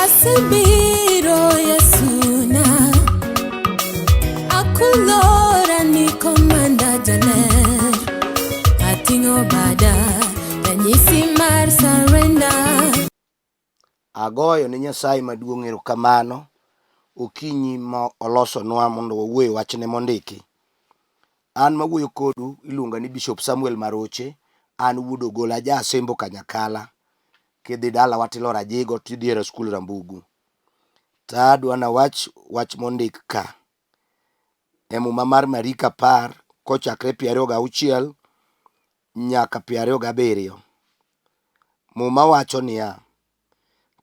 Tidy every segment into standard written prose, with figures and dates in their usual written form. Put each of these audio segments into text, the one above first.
Asebiro Yesuna Akulora ni komanda janer Atingo bada Tanyisi mar surrender. Agoyo ni Nyasaye maduong' erokamano okinyi ma olosonwa mondo wawuoye wachne mondiki. An mawuoyo kodu iluonga ni Bishop Samuel Maroche. An wuod Ogola ja Asembo Kanyakala. Kidhi dala watilora jigo tidhiera skul Rambugu. Tadwa na wach mondik ka. Muma mar Marika 10 kochakre 26 nyaka 27. Muma wacho niya: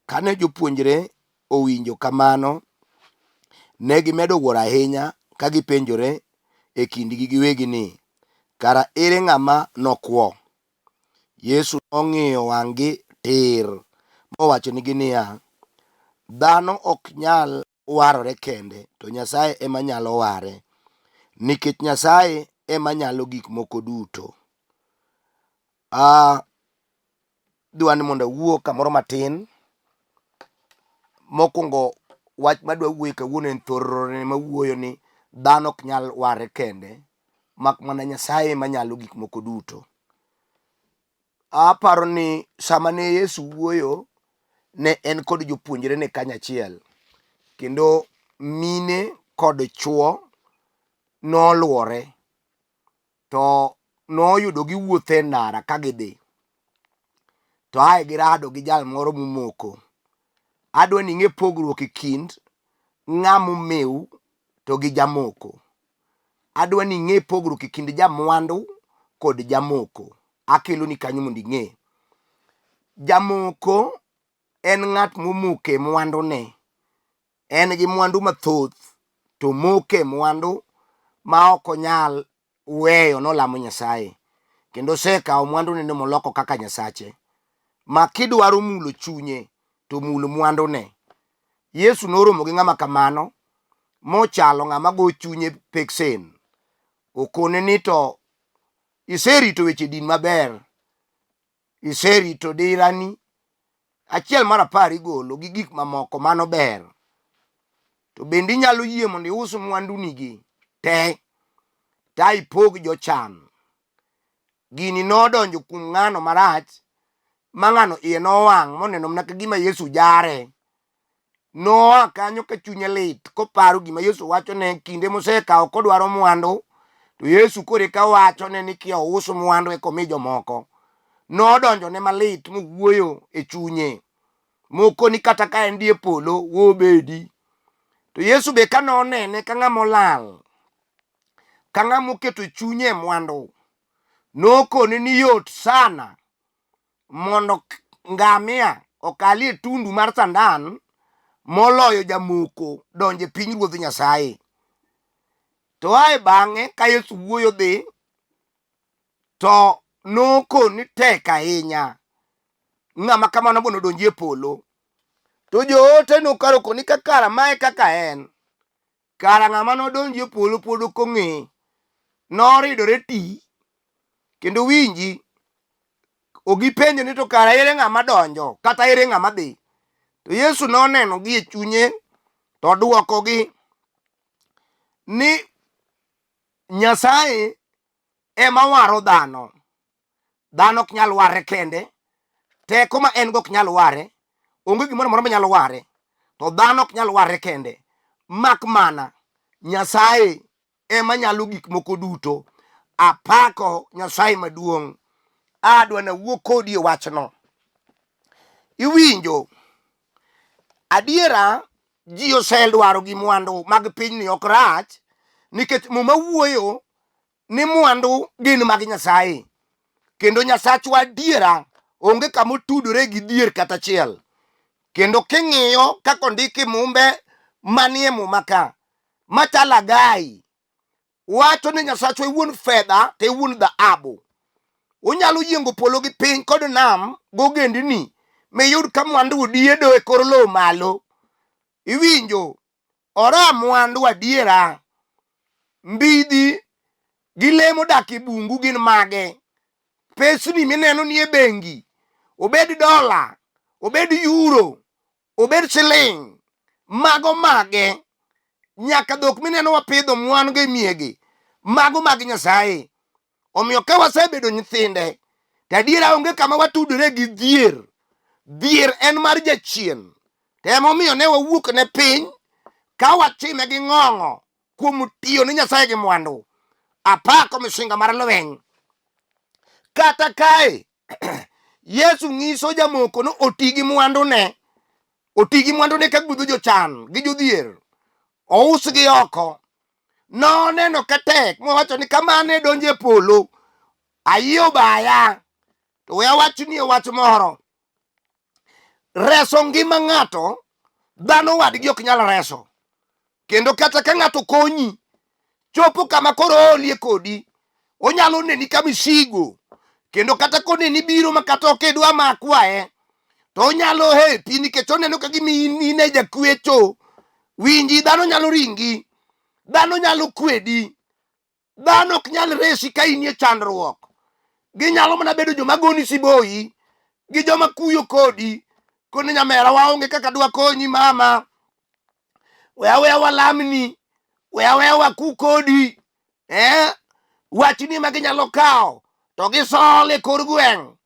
kane jopuonjre owinjo kamano, ne gimedo wuoro ahinya ka gipenjore e kindgi giwegi ni, kara ere ng'ama nokwo? Yesu nong'iyo wang'gi tir mowacho nigi niya, dhano ok nyal warore kende, to Nyasaye ema nyalo ware, nikech Nyasaye ema nyalo gik moko duto. Dwa ni mondo awuo kamoro matin. Mokwongo wach madwa wuoye kawuono en thorone mawuoyo ni dhano ok nyal ware kende, mak mana Nyasaye ema nyalo gik moko duto. Aparo ni sama ne Yesu wuoyo, ne en kod jopuonjre ne kanyachiel, kendo mine kod chuo noluore, to noyudo giwuotho e ndara ka gidhi, to ae girado gi jal moro momoko. Adwa ni ing'e pogruok e kind ng'amomew to gi jamoko. Adwa ni ing'e pogruok e kind jamwandu kod jamoko. Akelo ni kanyo mondo ing'e. Jamoko en ng'at momoke mwandu ne. En gi mwandu mathoth to moke mwandu ma ok onyal weyo nolamo Nyasaye. Kendo osekawo mwandu ne moloko kaka Nyasache. Ma kidwaro mulo chunye to mulo mwandu ne. Yesu noromo gi ng'ama kamano, mochalo ng'ama go chunye peksen. Okone ni to iserito weche din maber, iserito dirani, achiel mar 10 igolo gi gik mamoko mano ber, to bende inyalo yie mondo ius mwandu nigi te ta ipog jochan. Gini nodonjo kuom ng'ano marach, ma ng'ano iye nowang' moneno mana ka gima Yesu jare. Noa kanyo ka chunye lit koparo gima Yesu wacho ne kinde mosekawo kodwaro mwandu, to Yesu kore ka wacho ne ni kia us mwandu e komi jomoko. Nodonjo ne malit mowuoyo e chunye. Moko ni kata ka en die polo wobedi. To Yesu be ka nonene ka ng'ama olal, ka ng'ama oketo chunye e mwandu, nokone ni yot sana mondo ngamia okalie tundu mar sandan moloyo jamoko donje pinyruoth Nyasaye. To ae bang'e ka Yesu wuoyo dhi, to nokone tek ahinya ng'ama kamano bono donji e polo. To joote nokaro koni ka kara mae kaka en, kara ng'ama nodonji e polo pod ok ong'e, noridore ti. Kendo winji, ogipenjo ni to kara ere ng'ama donjo kata ere ng'ama dhi. To Yesu noneno gi e chunye, to duokogi ni Nyasaye ema waro dhano. Dhano ok nyal ware kende, teko ma en go ok nyal ware, onge gimoro amora manyalo ware, to dhano ok nyal ware kende, mak mana Nyasaye ema nyalo gik moko duto. Apako Nyasaye maduong'. Adwa na wuo kodi e wachno. Iwinjo, adiera ji osedwaro gi mwandu mag pinyni ok rach, nikech muma wuoyo ni mwandu gin mag Nyasaye, kendo Nyasachwa adiera onge kama otudore gi dhier kata achiel. Kendo king'iyo kaka ondiki mumbe manie muma ka, Machalo Hagai wacho ni Nyasachwa e wuon fedha to e wuon dhahabu. Onyalo yiengo polo gi piny kod nam gogendni miyud ka mwandu odiedo e kor lowo malo. Iwinjo, ora mwandu adiera. Mbidhi gi lee modak e bungu gin mage. Pesni mineno ni e bengi, obed dola, obed euro, obed siling mago mage, nyaka dhok mineno wapidho mwan gi miegi, mago mag Nyasaye. Omiyo ka wasebedo nyithinde, to adiera onge kama watudore gi dhier. Dhier en mar jachien. To emomiyo ne wawuok ne piny ka watime gi ng'ong'o kuom tiyo ni Nyasaye gi mwandu. Apako misinga mar lweny. Kata kae Yesu ng'iso jamoko no oti gi mwandune. Oti gi mwandune ka gudho jochan gi jodhier. Ousgi oko. Noneno ka tek mowacho ni kamane donjo e polo, ayie baya. To we awachni wach moro. Reso ngima ng'ato, dhano wadgi ok nyal reso. Kendo kata ka ng'ato konyi, chopo kama koro olie kodi, onyalo neni ka misigo. Kendo kata koneni biro makata ok idwa makwae, to onyalo hepi nikech oneno ka gima in e jakwecho. Winji, dhano nyalo ringi, dhano nyalo kwedi, dhano ok nyal resi ka inie chandruok. Ginyalo mana bedo joma goni siboi, gi joma kuyo kodi, koni nyamera waonge kaka dwa konyi mama, weya walamni, weya waku kodi, wachni ma ginyalo kawo to gisole kor gweng'.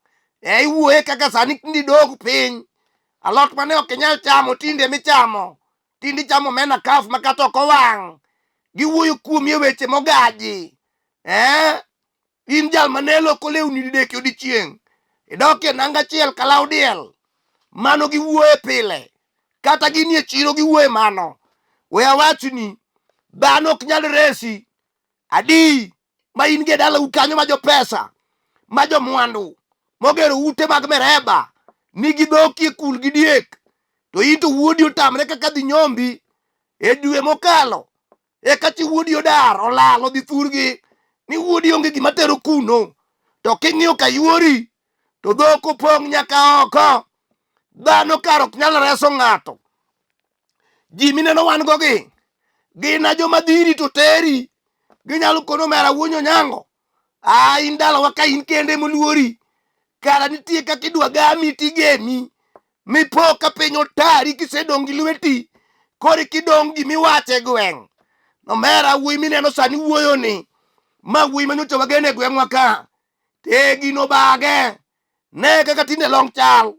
Iwuoye kaka sani tindi dog piny, alot mane ok inyal chamo tinde michamo, tindi chamo mena kaf makata ok owang'. Giwuoyo kuomi e weche mogaji. In jal mane loko lewni didek odiochieng', idok e nanga achiel kalaw diel, mano giwuoye pile. Kata ginie chiro giwuoye mano. We awachni, dhano ok nyal resi. Adi ma in ge dala ukanyo ma jo pesa, ma jo mwandu, mogero ute mag mereba, nigi dhoki e kul gi diek, to ito wuodi otamre kaka dhi nyombi. E dwe mokalo eka chi wuodi odar olalo dhi thurgi ni wuodi onge gima tero kuno. To king'iyo ka yuori to dhok opong' nyaka oko. Dhano kar ok nyal reso ng'ato. Ji mineno wan go gi gina joma dhiri to teri, ginyalo kono mera wuonyo nyango. In dalawa ka in kende moluori, kara nitie kaka idwa gami tigemi, mipo ka piny otari kisedong' gi lweti, kori kidong' gimiwache gweng'. Nomera wuoyi mineno sani wuoyo ni, ma wuoyi manyocha wagene gweng'wa ka, tegi no bage. Ne kaka tinde long chal,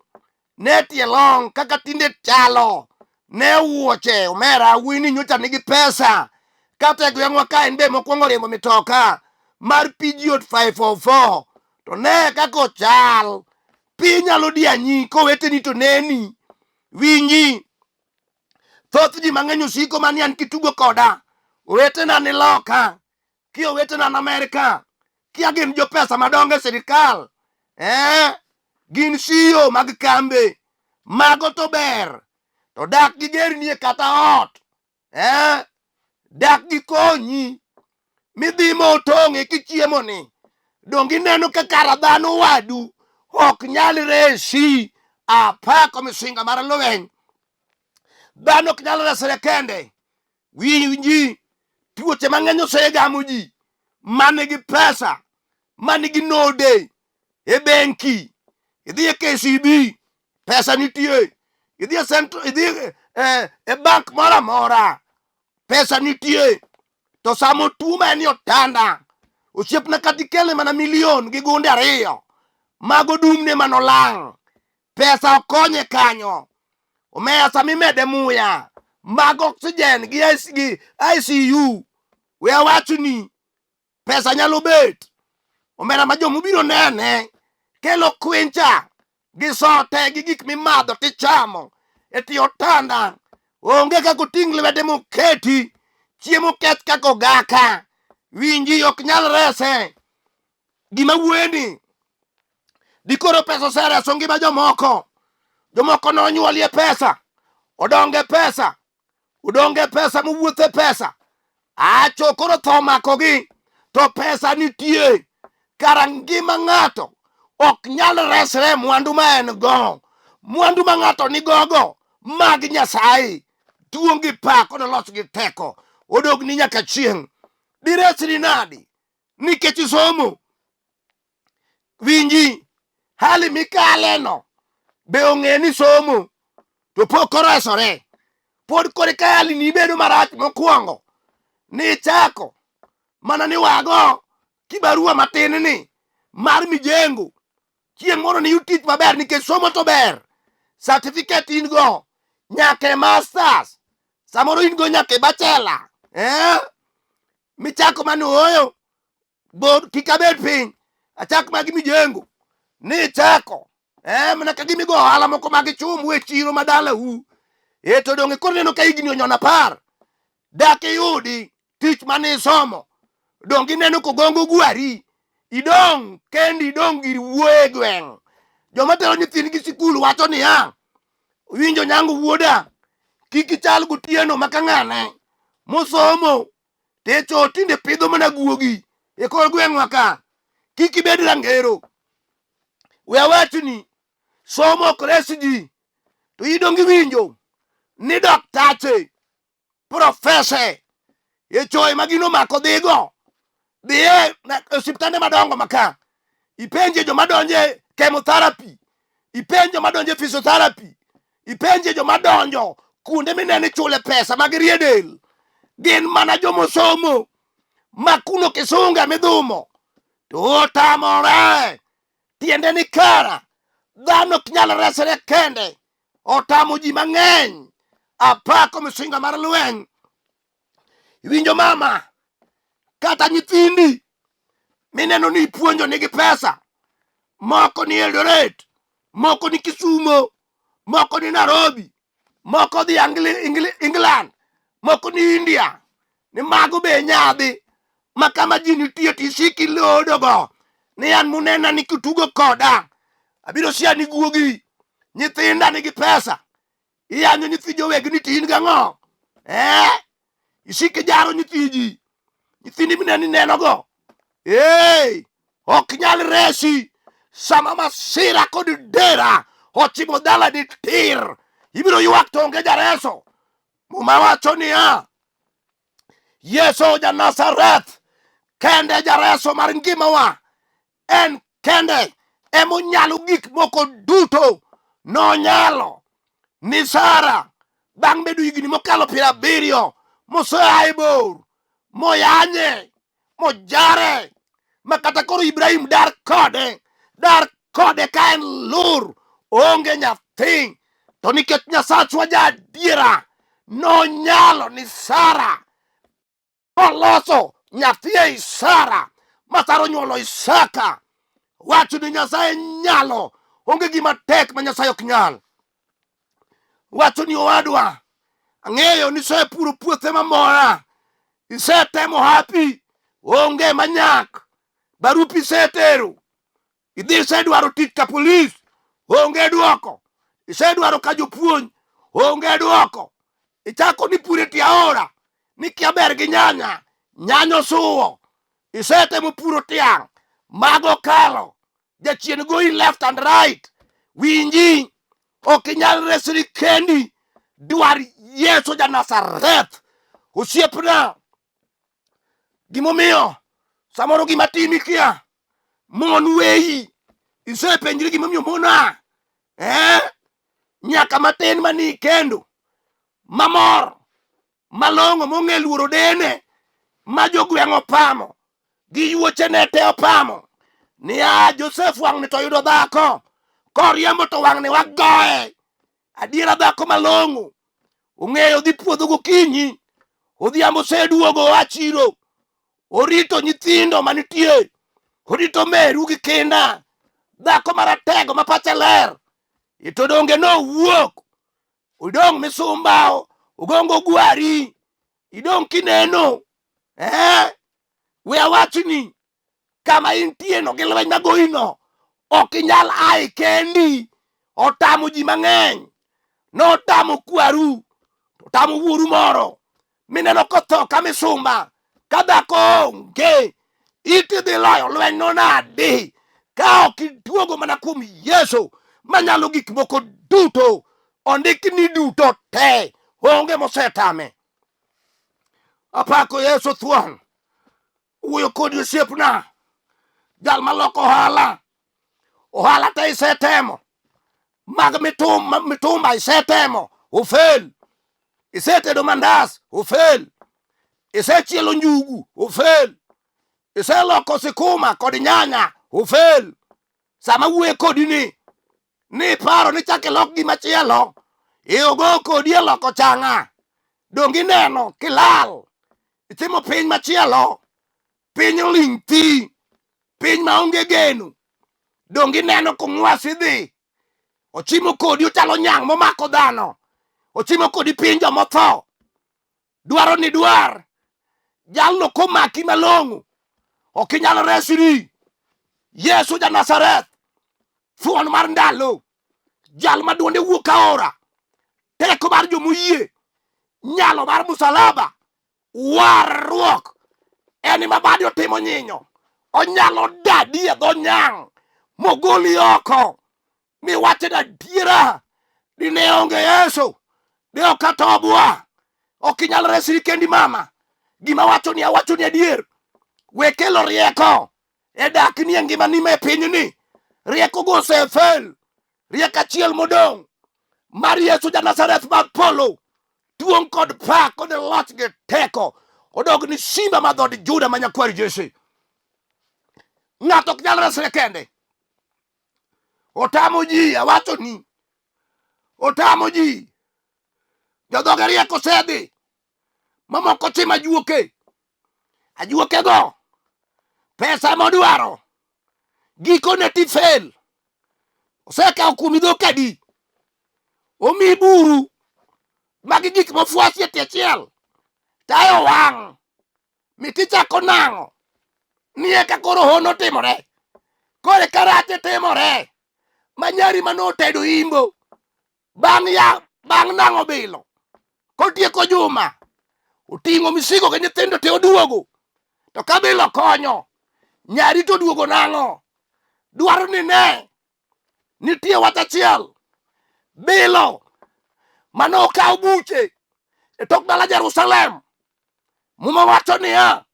ne tie long kaka tinde chalo, ne wuoche. Omera wuoyi ni nyocha nigi pesa. Kata e gweng'wa ka en be mokwongo riembo mitoka mar Peugeot 544. To ne kaka ochal, piny nyalo dianyi koweteni to neni. Winji, thoth ji mang'eny osiko mani an kitugo koda, owetena ni loka, ki owetena na Amerika, kia gin jo pesa madongo e sirikal, gin CEO mag kambe, mago to ber. To dak gi gerni e kata ot, dak gi konyi, midhi motong'e kichiemo ni, dong ineno ka kara dhano wadu ok nyal resi. Apako misinga mar lweny. Dhano ok nyal resre kende. Winji, tuoche mang'eny osegamo ji manigi pesa, manigi node e benki. Idhi e KCB, pesa nitie. Idhi e bank mora mora, pesa nitie. To samo tuo ni otanda, osiepna kata ikele mana milion gi gunde 2, mago dumne manolang'. Pesa okonye kanyo. Omeya sami mede muya, mag oxygen gi ICU. We awachni, pesa nyalo bet. Omera ma jomo biro nene, kelo kwincha gi sote gi gik mimadho tichamo e tie otanda. Onge kako ting' lwete moketi, chiemo keth kako gaka. Winji, ok nyal rese. Gima wueni, dikoro pesa osereso ngima jomoko. Jomoko nonyuolie pesa, odonge pesa, udonge pesa, muwuothe pesa. Acho koro tho makogi, to pesa nitie. Kara ngima ng'ato ok nyal resre mwandu ma en go. Mwandu ma ng'ato ni gogo mag Nyasaye, duong' gi pak, olos gi teko, odog ni nyaka chieng'. Diresri nadi? Nikech isomo. Winji, hali mikale no be ong'e ni somo. to pok oresore. Pod kore ka hali ni bedo marach mokwongo ni chako mana ni wago kibarua matin ni mar mijengo. Chieng' moro ni tich maber nikech somo to ber. Certificate in go nyaka masters, samoro in go nyaka bachelor. Michako manu oyo bod kikabed piny achak magi mijengo ni chako mana ka gimigo ohala moko mag chum e chiro madala to donge koro neno ka higni onyona par dak iyudi tich mane somo donge neno kogongo gwari idong kendi idong gir wuoye gweng'. Joma tero nyithindgi sikul wacho niya, winjo nyango wuoda kik ichal gotieno maka ng'ane mosomo techo tinde pidho mana guogi e kor gweng'wa ka. Kik ibed rangero. We awachni somo ok res ji, to idongi winjo ni daktache profese choe magino mako dhigo dhiye osiptande madongo maka ipenje joma donje chemotherapy, ipenje joma donje physiotherapy, ipenje joma donjo kuonde minene chule pesa mag rie del. Gin mana jomosomo makuno kisunga midhumo to tamore. Tiende ni kara dhano ok nyal resre kende, otamo ji mang'eny. Apako misinga mar lweny. Winjo mama kata nyithindi mineno ni ipuonjo nigi pesa, moko ni Eldoret, moko ni Kisumo, moko ni Nairobi, moko dhi England, moko ni India, ni mago be nyadhi makama ji nitie tisiki lodogo ni an munena ni kutugo koda abiro sia ni guogi nyithinda nigi pesa. Iyanyo nyithi joweg ni tin gang'o isiki jaro nyithiji nyithindi mineni nenogo ok nyal resi. Sama masira kod dera ochimo dala di tir ibiro ywak to onge jareso. Muma wacho niya, Yesu ja Nazareth kende jareso mar ngimawa. En kende emonyalo gik moko duto. Nonyalo ni Sara bang' bedo higni mokalo 70 moseaye bor moyanye mojare makata koro Ibrahim dar kode ka en lur onge nyathi, to nikech Nyasachwa ja adiera nonyalo ni Sara oloso nyathi ei Sara ma Sara onyuolo Isaka. Wacho ni Nyasaye nyalo, onge gima tek ma Nyasaye ok nyal. Wacho ni owadwa ang'eyo ni isepuro puothe mamora, isetemo hapi onge manyak, barupi isetero, idhi isedwaro tich ka polis onge duoko, isedwaro ka jopuonj onge duoko, ichako ni pure ti aora ni kia ber gi nyanya, nyanyo suwo, isetemo puro tiang' mago kalo, jachien goyi left and right. Winji ok inyal resri kendi, dwar Yesu ja Nazareth. Osiepna gimomiyo samoro gima timi kia mon weyi isepenjri gimomiyo mona nyaka matin mani kendo mamor malong'o mong'e luoro dene ma jogweng' opamo gi yuoche ne te opamo niya Joseph wang'ni to yudo dhako koriembo to wang'ni wagoye. Adiera dhako malong'o ong'eyo dhi puodho gokinyi, odhiambo seduogo oa chiro, orito nyithindo manitie, orito meru gi kinda, dhako maratego ma pache ler. Itodonge nowuok odong' misumbao ogongo gwari idong' kineno. We awachni kama intie no gi lweny magoyino ok inyal ai kendi. Otamo ji mang'eny, notamo kwaru, otamo wuoru moro mineno kotho ka misumba ka dhako onge. Iti dhi loyo lweny no nadi ka ok iduogo mana kuom Yesu manyalo gik moko duto. Ondikni duto te onge mosetame. Apako Yesu thuon. Wuoyo kodi osiepna jal maloko ohala te isetemo mag mitumba isetemo, ofel. Isetedo mandas, ofel. Isechielo njugu, ofel. Iseloko sikuma kod nyanya, ofel. Sama wuoyo kodi ni paro ni chak ilok gimachielo, iogo kodi eloko chang'a. Dongi neno kilal, itimo piny machielo, piny oling' thi, piny maonge geno. Dongi neno kong'wasi dhi, ochimo kodi ochalo nyang' momako dhano, ochimo kodi piny jomotho. Dwaro ni dwar, jalno komaki malong'o, ok inyalo resri. Yesu ja Nazareth, thuon mar ndalo, jal ma duonde wuok aora, teko mar jomoyie, nyalo mar musalaba, warruok, eni ma bade otimo nyinyo, onyalo dadi e dho nyang' mogoli oko, miwache na diera, ni ne onge Yesu, ne okatobwa, ok inyal resri kendi mama. Gima awacho ni adier, we kelo rieko e dak ni ngima ni me piny ni. Rieko go osefel, rieko achiel modong' mar Yesu ja Nazareth mag polo, duong' kod pak kod loch gi teko, odog ni simba ma dhod Juda ma nyakwar Jesse. Ng'ato ok nyal resre kende. Otamo ji, awacho ni otamo ji. Jodhoge rieko sedhi, mamoko timo ajuoke. Ajuoke go pesa modwaro, gikone ti fel. Osekawo kuom dhok adi, omi buru, magi gik mofuasi e tie chiel, tayo wang', mitichako nang'o, nie ka koro hono timore, kore karate timore, manyari manotedo imbo, bang' nang'o bilo, kotieko juma, oting'o misigo gi nyithindo te oduogo, to ka bilo konyo, nyari to duogo nang'o, dwaro ni ne, nitie wach achiel, bilo, mano okaw buche, e tok dala Jerusalem, muma wacho niya,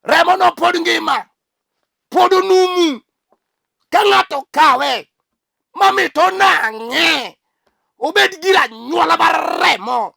remo no pod ngima, pod onumu, ka ng'ato kawe, mamito nang'e, obed gira nyuola mar remo,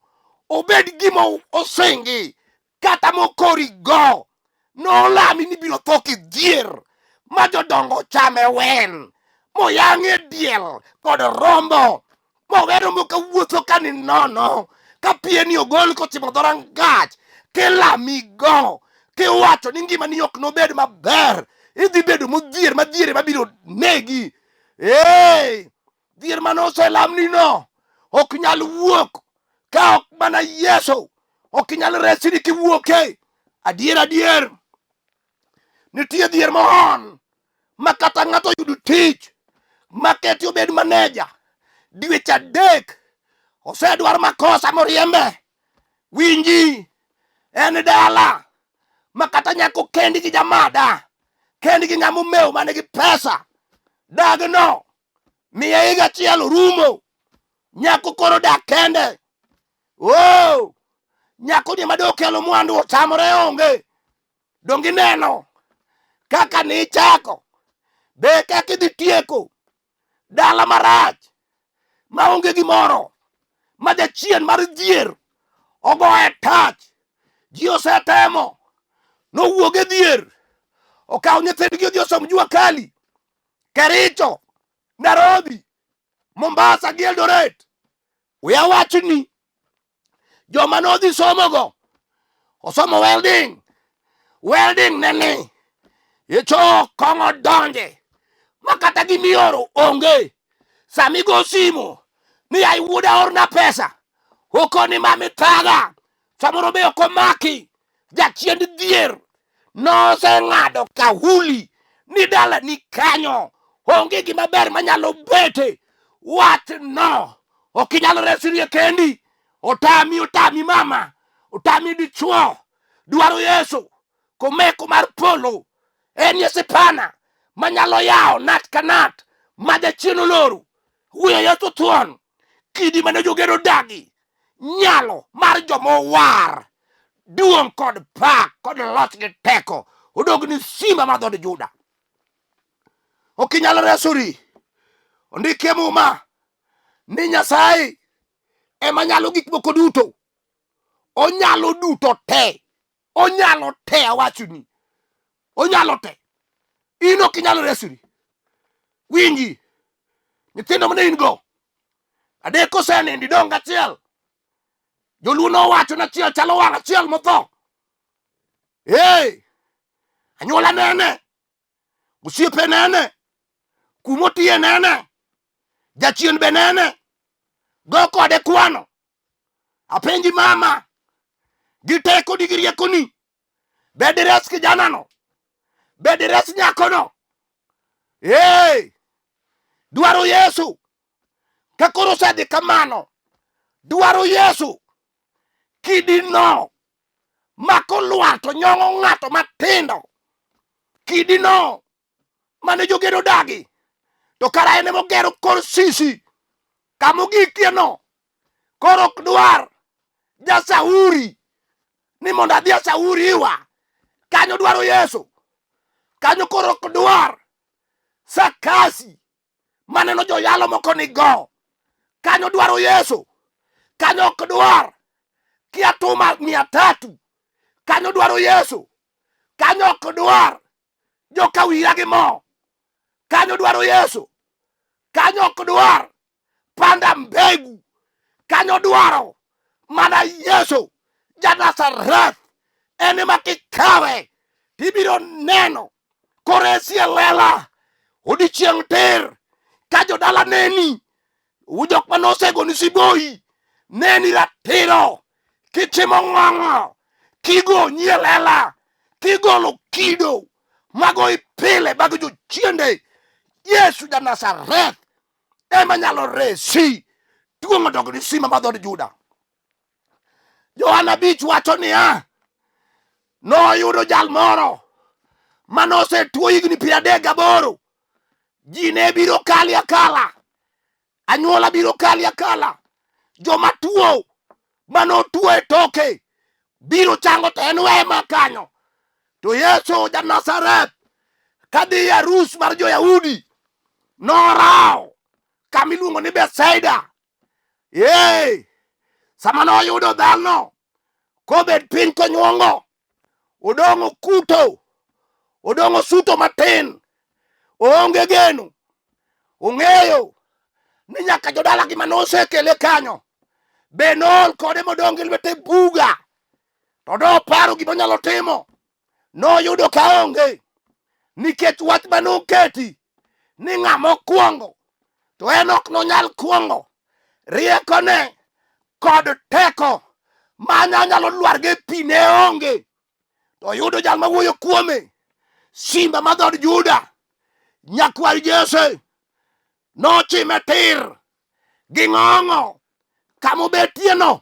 obed gima osingi, kata mokori go, nolami ni biro tho kidhier, ma jodongo chame wen, moyang'e diel kod rombo, mowero moka wuotho ka ni nono, ka pieni ogol kochimo dhorangach, kilami go, kiwacho ni ngima ni ok nobed maber, idhi bedo modhier madhiere mabiro negi. Dhier manoselamni no, ok nyal wuok, ka ok mana Yesu, ok nyal resri kiwuoke. Adier, nitie dhier mohon, ma kata ng'ato yudo tich, maketi obed maneja, dweche 3, osedwar makosa moriembe, winji, en dala, ma kata nyako kendi gi jamada, kendi gi ng'amo mew mane gi pesa, dagno, miye higa achiel rumo, nyako koro dak kende. Nyako ni mado kelo mwandu otamore onge, dongi neno, kaka ni chako, be kaka idhi tieko, dala marach, maonge gimoro, ma jachien mar dhier, ogoye tach, ji osetemo, nowuoge dhier, okaw nyithindgi odhi osom Jua Kali, Kericho, Nairobi, Mombasa gi Eldoret. We awachni, joma nodhi somogo, osomo welding nene, icho kong'o donje, makata gimioro onge, samigo simo, ni ai wuoda orna pesa, okoni mami thaga, samoro be okomaki, jachiend dhier, nose ng'ado kahuli, ni dala ni kanyo, onge gima ber manyalo bete, wach no, okinyalo resri kendi, otami mama, otami dichuo, dwaro Yesu, komeko mar polo, en Yesipana, manyalo yao nat kanat, majachien oloru, wiye Yesu thuon, kidi mane jogero dagi, nyalo mar jomowar, duong' kod pak kod loch gi teko, odog ni simba ma dhod Juda. Okinyalo resuri, ondike muma, ni Nyasaye ema nyalo gik moko duto. Onyalo duto te. Onyalo te, awachoni. Onyalo te. In ok inyalo resri. Winji, nyithindo mane in go, adek kosenindi dong achiel. Joluo nowacho ni achiel chalo wang' achiel motho. Anyuola nene, osiepe nene, kumotiye nene, jachien be nene, go kode kwano. Apenji mama, gi tekoni gi riekoni, be dires kijanano, be dires nyakono. Dwaro Yesu. Ka koro osedhi kamano, dwaro Yesu, kidino mako lwar to nyong'o ng'ato matindo, kidino mane jogedo dagi, to kara en emogero kor sisi kamogikieno. Koro ok dwar jasauri ni mondo adhi asauri iwa. Kanyo dwaro Yesu. Kanyo koro ok dwar sakasi maneno joyalo moko ni go. Kanyo dwaro Yesu. Kanyo ok dwar kiatuma 300. Kanyo dwaro Yesu. Kanyo ok dwar joka wira gi mo. Kanyo dwaro Yesu. Kanyo ok dwar panda mbegu. Kanyo dwaro mana Yesu ja Nazareth. Ene ma kikawe tibiro neno koresi e lela odiochieng' tir. Ka jodala neni, ujok manosego ni siboi, neni ratiro, kitimo ng'ong'o, kigonyi e lela, kigolo kido mago ipile bago jochiende. Yesu ja Nazareth ema nyalo resi. Duong' odog ni sima madhod Juda. Johana 5 wacho niya, noyudo jal moro manosetuo higni 38. Ji ne biro kali akala, anyuola biro kali akala. Joma tuo manotuo e toke biro chango to en wema kanyo. To Yesu ja Nazareth kadhi e arus mar jo-Yahudi norao kamiluongo ni Bethsaida. Sama noyudo dhano kobet piny konyuongo, odong'o kuto, odong'o suto matin, oonge geno. Ong'eyo ni nyaka jodalagi manosekele kanyo be nool kode modong' gi lwete buga. To noparo gimonyalo timo, noyudo kaonge, nikech wach manoketi ni ng'ama okwongo to en ok nonyal kwongo. Riekone kod teko manyalo lwar gi pi ne onge. To yudo jal mawuoyo kuome, simba madhod Juda, nyakwar Jesse, nochime tir gi ng'ong'o kamobetieno.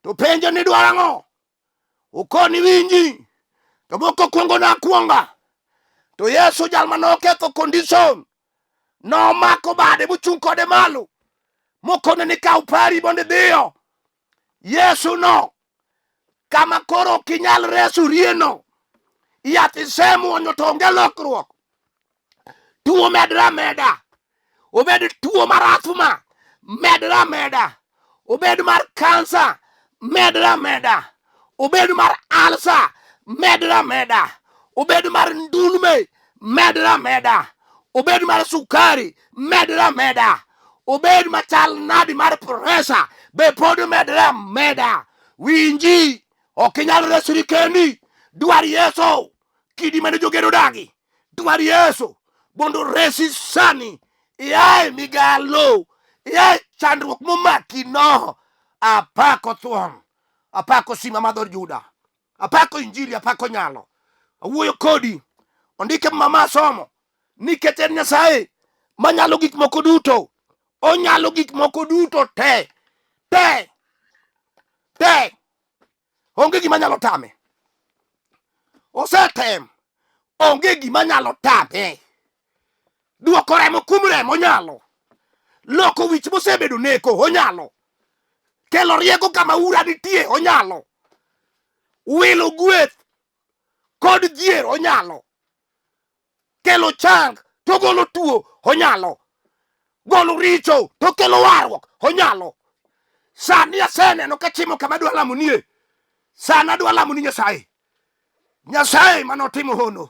To penjo ni dwaro ang'o? Okoni winji, to moko kwongo na kwonga. To Yesu jal manoketho condition nomako bade mochung' kode malo, mokone ni kaw pari mondo idhiyo. Yesu no kama koro kinyal reso rieno, yath isemuonyo to onge lokruok. Tuo medra meda, obed tuo mar asthma, medra meda, obed mar kansa, medra meda, obed mar alsa, medra meda, obed mar ndulme, medra meda, obed mar sukari, medra meda, obed machal nadi mar presa, be pod medra meda. Winji, ok inyal resri kendi. Dwar Yesu. Kidi mane jogedo dagi, dwar Yesu mondo resi sani. Iae migalo, iae chandruok momaki no. Apako thuon, apako sima madhod Juda, apako injili, apako nyalo. Awuoyo kodi, ondike mama somo, nikech en Nyasaye manyalo gik moko duto. Onyalo gik moko duto te. Onge gima nyalo tame. Osetem, onge gima nyalo tame. Duoko remo kuom remo onyalo. Loko wich mosebedo neko onyalo. Kelo rieko kama ura nitie onyalo. Wilo gweth kod dhier onyalo. Kelo chang togolo tuo onyalo. golo richo to kelo warruok, onyalo. Sani aseneno ka chimo kama dwa lamo nie. Sana dwa lamo ni Nyasaye. Nyasaye manotimo hono,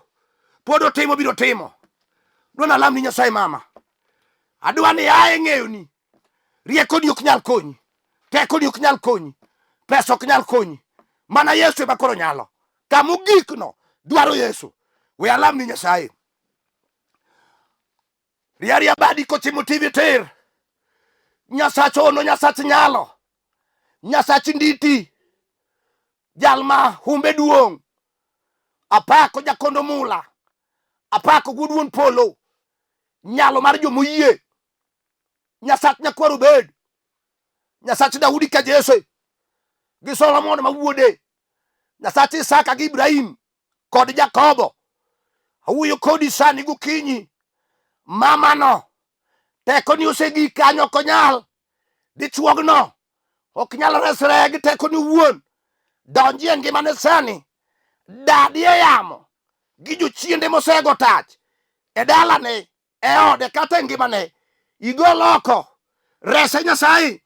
pod otimo biro timo. Dwa na lam ni Nyasaye mama. Adwa ni ae ng'eyo ni rieko ni ok nyal konyi, teko ni ok nyal konyi, pesa ok nyal konyi. Mana Yesu ema koro nyalo. Kamugik no dwaro Yesu. We alam ni Nyasaye. Riari abadi kochimo TV ter. Nyasach ono, nyasach nyalo. Nyasach nditi. Jalma humbe duong. Apako jakondo mula. Apako gudwon polo. Nyalo mar jomoyie. Nyasach nyakwaro bed. Nyasach Daudi ka Jesse. Gi Solomon ma wuode. Nyasach Isaka gi Ibrahim kod Jakobo. Awuoyo kodi sani gokinyi. Mama no. Teko ni osegi kanyo konyal. Dichuog no. Ok nyal resre gi teko ni wuon. Donji e ngimane sani. Dadi e yamo. Gi jochiende mosego tach. E dalane. E ode kata e ngimane. Igol oko. Rese Nyasaye.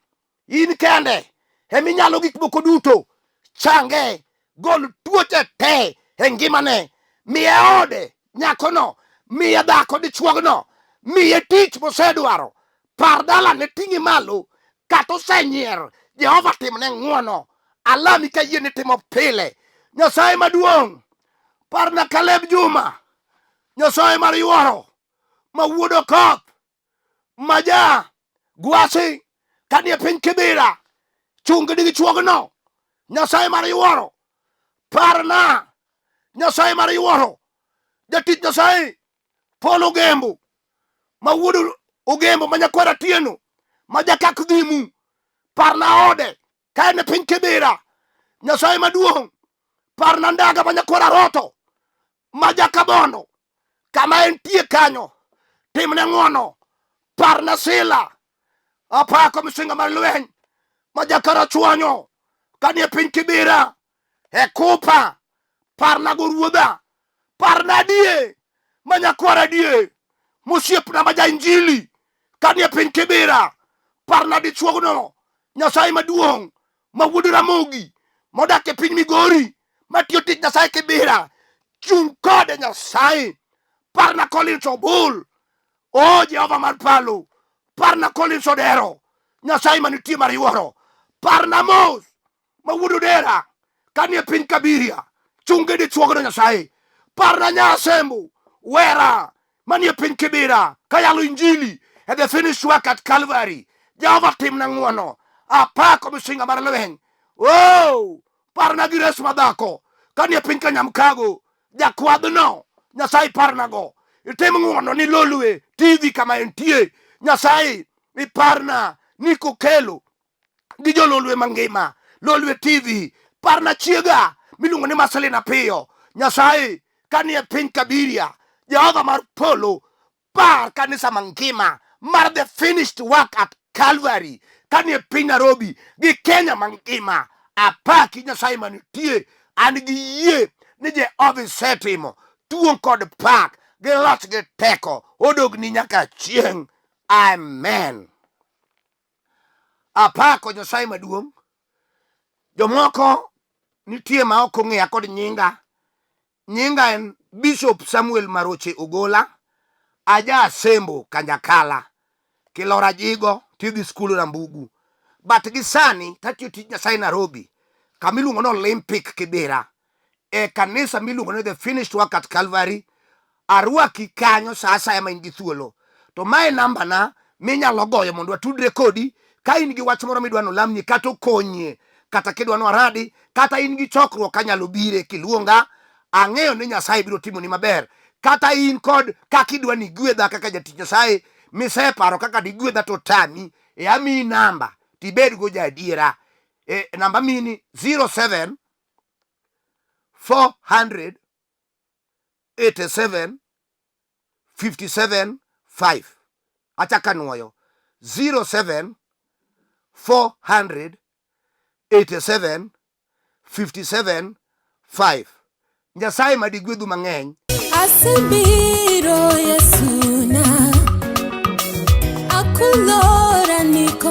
In kende. Emi nyalo gik moko duto. Change. Gol tuoche te. E ngimane. Miye ode. Nyako no. Miye dhako dichuog no. Miye tich mosedwaro. Par dalane tingi malo. Kato senyier. Jehova timne ng'uono. Alami ka yie ni timo pile. Nyasaye maduong'. Parna Caleb Juma. Nyasaye mar yuoro. Ma wuodo koth. Maja. Gwasi. Kanie piny Kibira. Chungni gi chuog no. Nyasaye mar yuoro. Parna. Nyasaye mar yuoro. Jatich Nyasaye. Paul Ogembo. Ma wuodo Ogembo ma nyakwara tieno. Ma jakak dhimu. Parna ode. Kaene piny Kibira. Nyasaye maduong'. Parna Ndaga ma nyakwara Roto. Ma jakabondo. Kama entie kanyo. Timne ng'uono. Parna Sila. Apako misinga mar lweny. Ma jakara chuonyo. Kanie piny Kibira. E kupa. Parna go ruodha. Parna die. Ma nyakwara die. Musiepna ma jainjili. Kanie piny Kibira. Parna dichuogno. Nyasaye maduong'. Ma wuod Ramogi. Modak e piny Migori. Matiyo tich Nyasaye Kibira. Chung kode Nyasaye. Parna Collins Obul. O Jehova mar palo. Parna Collins Odero. Nyasaye manitie mar yuoro. Parna Mos. Ma wuod Odera. Kanie piny Kabiria. Chunge dichuogno Nyasaye. Parna Nyasembo. Wera. Manie piny Kibira. Kayalo injili. E the finished work at Calvary. Jehova timna ng'uono. Apako misinga mar lweny. Oh! Parna Gires madhako. Kanie piny Kanyamkago. Jakwadhno. Nyasaye parna go. Itim ng'uono ni Lolwe TV kama entie. Nyasaye iparna ni Kokelo. Gi jo Lolwe mangima. Lolwe TV. Parna chiega. Miluongo ni Marcelina Piyo. Nyasaye kanie piny Kabiria. Jehova mar polo. Par kanisa mangima. Mar the finished work at Calvary. Kanie piny Nairobi. Gi Kenya mangima. Apaki Nyasaye manitie. An gi yie ni Jehova setimo. Tuo kod pak. Gi loch gi teko. Odogni nyaka chieng'. Amen. Apako Nyasaye maduong'. Jomoko nitie ma ok ong'eya kod nyinga. Nyinga en Bishop Samuel Maroche Ogola. Aja Asembo Kanjakala. Kilora jigo tidhi skulu Rambugu. But gisani tatiyo tich Nyasaye Nairobi. Kamiluongo no Olympic Kibera. E kanisa miluongo no The Finished Work at Calvary. Arwaki kanyo sa asaya ma in gi thuolo. To mae namba na minyalo goyo mondo watudre kodi. Ka in gi wach moro midwano lamni kata okonye. Kata kidwano aradi. Kata in gi chokruok kanyalo bire kiluonga. Ang'eyo ni Nyasaye biro timo ni maber. Kata in kod kakidwa ni gwedha kaka jatich Nyasaye. Miseparo kaka di gwedha to tami. E ami namba. Tibed go jadiera. Namba mini 07 400 87 57 5. Achaka nuoyo 07 400 87 57 5. Nyasaye madigwedhu mang'eny. Asebiro Yesu na kulora niko